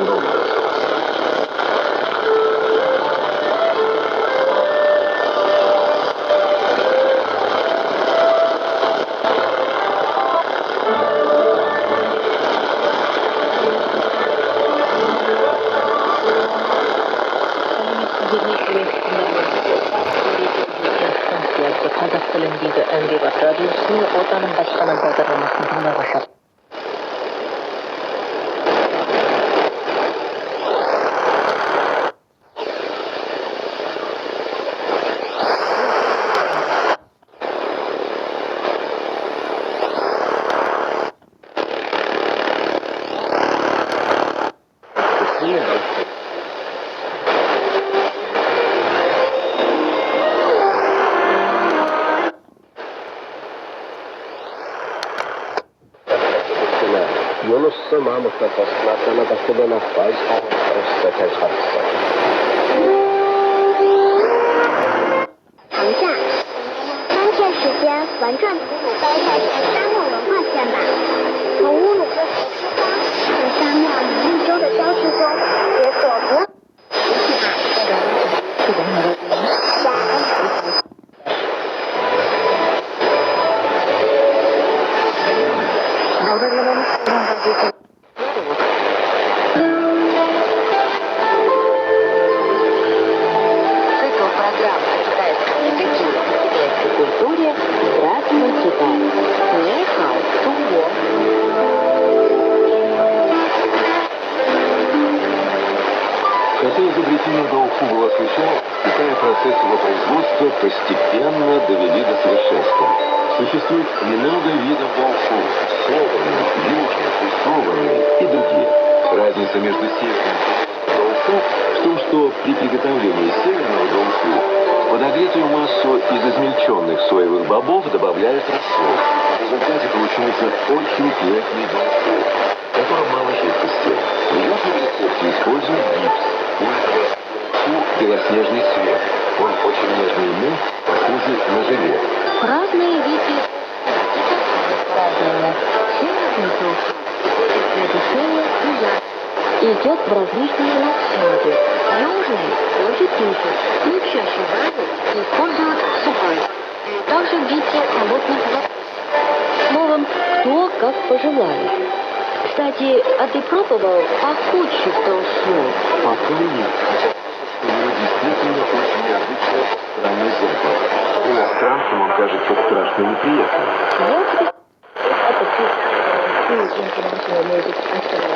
здоровья. қазақ тіліндегі әмбебап радиосы отаның басқаны бағдарламасын тыңдап ашады. Юнуссы мамыкта косматана кастыдана файз просто тайхатса. 等一下，当片时间环转吐鲁高才是沙漠文化线吧？从乌鲁木齐出发，在沙漠与绿洲的交织中，解锁不要。Хотя изобретение гауху было случайно, Китай процесс его производства постепенно довели до совершенства. Существует много видов гауху: сованный, южный, фусованный и другие. Разница между северным гауху в том, что при приготовлении северного гауху в подогретую массу из измельченных соевых бобов добавляют рассол. В результате получается очень плотный гауху, в котором мало жидкости. В южном рецепте используют гипс. У этого белоснежный цвет. Он очень нежный и мягкий, похожий на желе. Разные виды разные. Северный гауху идет в различные насаде. Южный тоже пишет, но чаще всего используют сухой. Также в виде холодных воды. Словом, кто как пожелает. Кстати, а ты пробовал пахучий гауху? Пока нет. У него действительно очень необычный странный запах. Иностранцам он кажется страшно неприятным. Я тебе... Это International Music Festival.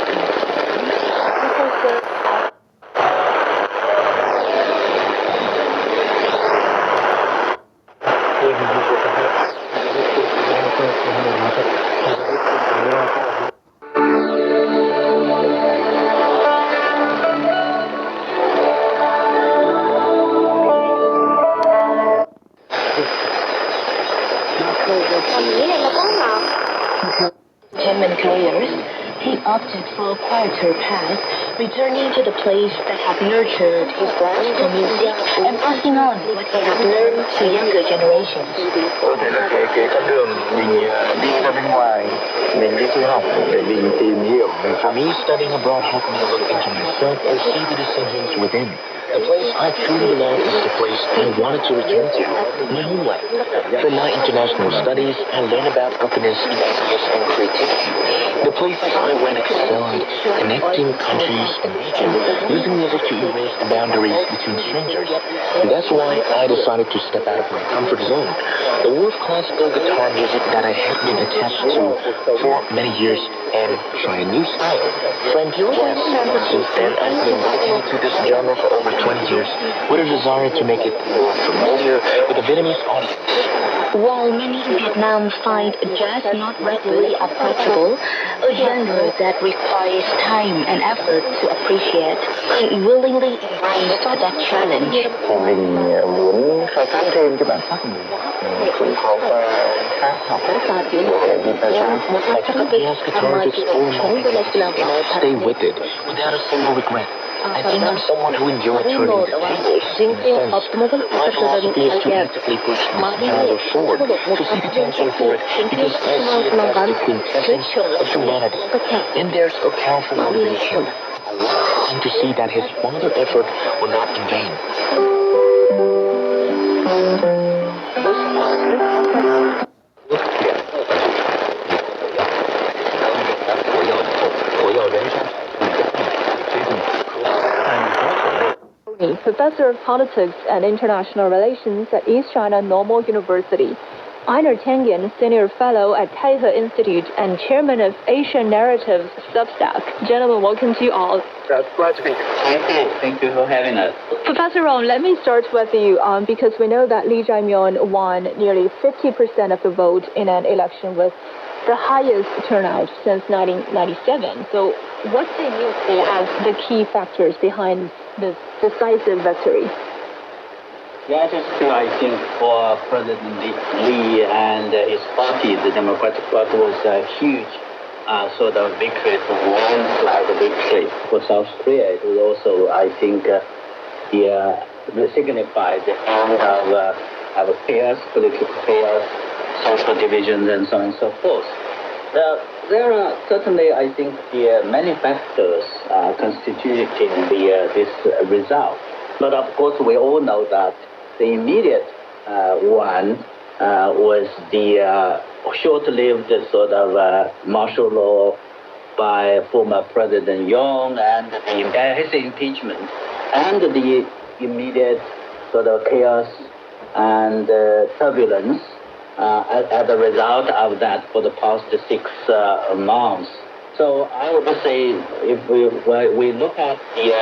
German players, he opted for a quieter path, returning to the place that had nurtured his love for music and passing on what he had learned to younger generations. Có thể là cái con đường mình đi ra bên ngoài, mình đi du học để mình tìm hiểu. For me, studying abroad helped me look into myself and see the decisions within. The place I truly belong is the place I wanted to return to, my homeland. For my international studies, I learned about openness, and creativity. The places I went excelled, connecting countries and regions, using music to erase the boundaries between strangers. And that's why I decided to step out of my comfort zone. The world of classical guitar music that I had been attached to for many years and try a new style. Friend, yes, since then I've been dedicated to this genre for over 20 years with a desire to make it more familiar with the Vietnamese audience. While many in Vietnam find jazz not readily approachable, a genre that requires time and effort to appreciate, he willingly embraced that challenge. Mình muốn khai thác thêm cái bản sắc mình cũng có khá học để guitar jazz. I took the jazz guitar to explore more and I'll stay with it without a single regret. I think I'm someone who enjoys turning the tables. My philosophy is to actively push this genre forward, to see potential for it, because I see it as the quintessence of humanity. And there's a powerful motivation. come to see that his father's effort were not in vain. Professor of Politics and International Relations at East China Normal University. Einar Tengen, Senior Fellow at Taihe Institute and Chairman of Asian Narratives Substack. Gentlemen, welcome to you all. Glad to be here. Thank you for having us. Professor Rong, let me start with you because we know that Li Jaimyon won nearly 50% of the vote in an election with the highest turnout since 1997. So what do you see as the key factors behind this decisive victory? That is true, I think, for President Lee and his party, the Democratic Party, was a huge sort of victory, landslide victory for South Korea. It was also, I think, signified the end of chaos, political chaos, social divisions, and so on and so forth. There are certainly, I think, many factors constituting this result. But of course, we all know that the immediate one was the short-lived sort of martial law by former President Young and his impeachment, and the immediate sort of chaos and turbulence as a result of that for the past 6 months. So I would say if we look at the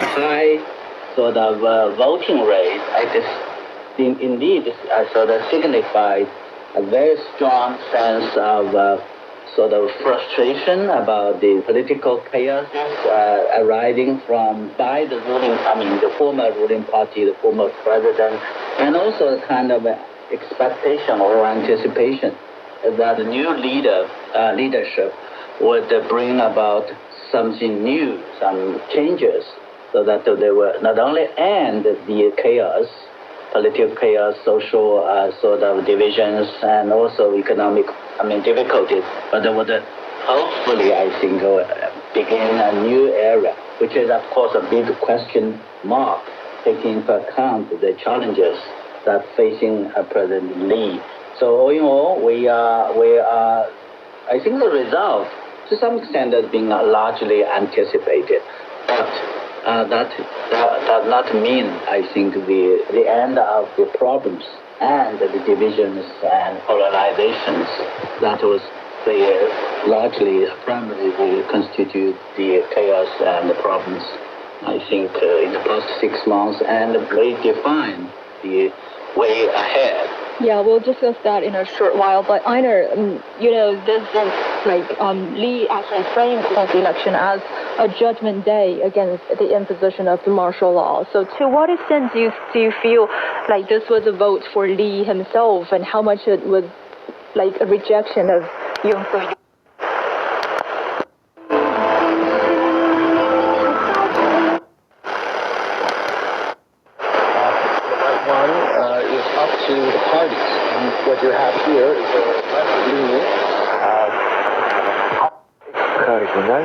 high sort of voting rate, indeed sort of signifies a very strong sense of sort of frustration about the political chaos arising by the former ruling party, the former president, and also a kind of expectation or anticipation that the new leadership would bring about something new, some changes, so that they will not only end the chaos, political chaos, social sort of divisions, and also economic difficulties, but they would hopefully, I think, begin a new era, which is, of course, a big question mark, taking into account the challenges that facing President Lee. So all in all, we are, I think the result, to some extent, has been largely anticipated. But that does not mean, I think, the end of the problems and the divisions and polarizations that was largely, primarily constitute the chaos and the problems, I think, in the past 6 months, and they define the way ahead. Yeah, we'll discuss that in a short while. But Einar, this is Lee actually framed this election as a judgment day against the imposition of the martial law. So to what extent do you feel like this was a vote for Lee himself, and how much it was like a rejection of Yoon Suk-yeol? To the parties. And what you have here is a left-leaning régional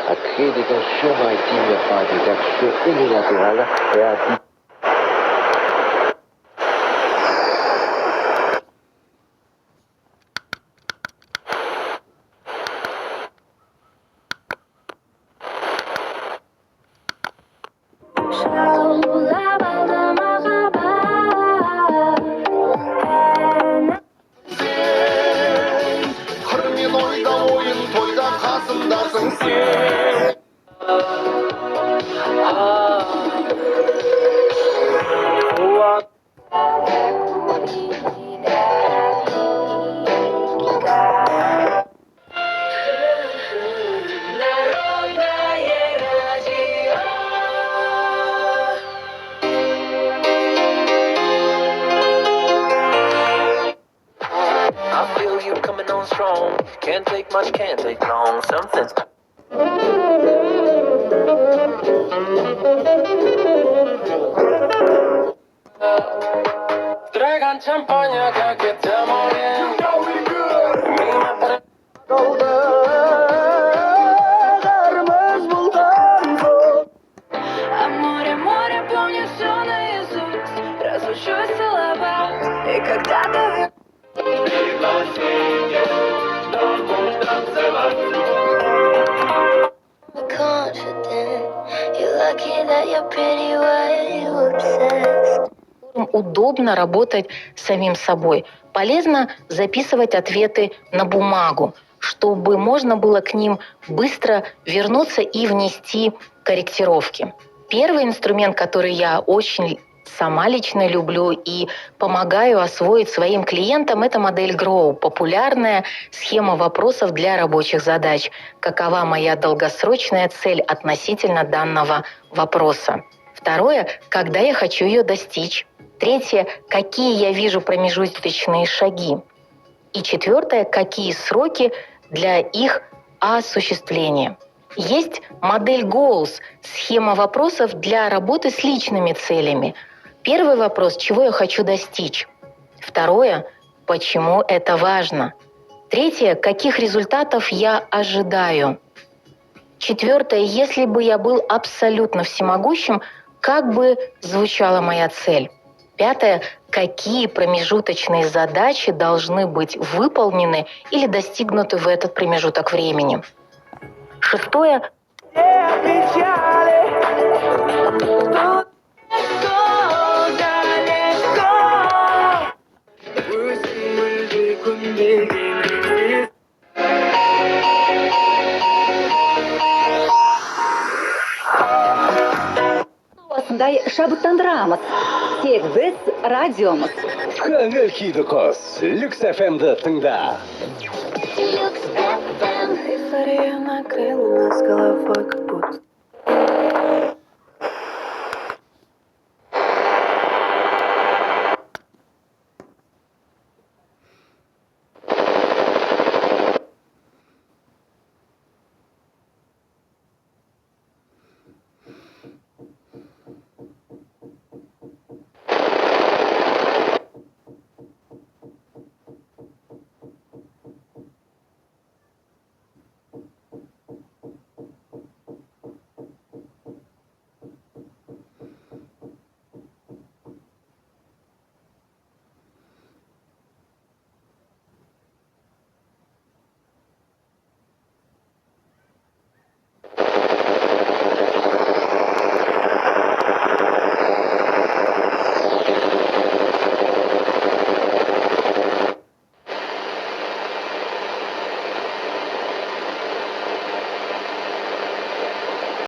a créé des tensions maritimes par des actions unilatérales et a Can't take much, can't take long, something's... Dragan champagne, как это море. You know we good. Мимо golda, гармоз булган. удобно работать с самим собой. Полезно записывать ответы на бумагу, чтобы можно было к ним быстро вернуться и внести корректировки. Первый инструмент, который я очень сама лично люблю и помогаю освоить своим клиентам, это модель Grow, популярная схема вопросов для рабочих задач. Какова моя долгосрочная цель относительно данного вопроса? Второе, когда я хочу ее достичь? Третье, какие я вижу промежуточные шаги? И четвертое, какие сроки для их осуществления? Есть модель Goals, схема вопросов для работы с личными целями. Первый вопрос, чего я хочу достичь? Второе, почему это важно? Третье, каких результатов я ожидаю? Четвертое, если бы я был абсолютно всемогущим, как бы звучала моя цель? Пятое, какие промежуточные задачи должны быть выполнены или достигнуты в этот промежуток времени? Шестое, осындай шабыттандырамыз. Тек біз радиомыз. Көңіл күйді қос, Люкс FM-ді тыңда. Эйфория накрыла нас головой, как будто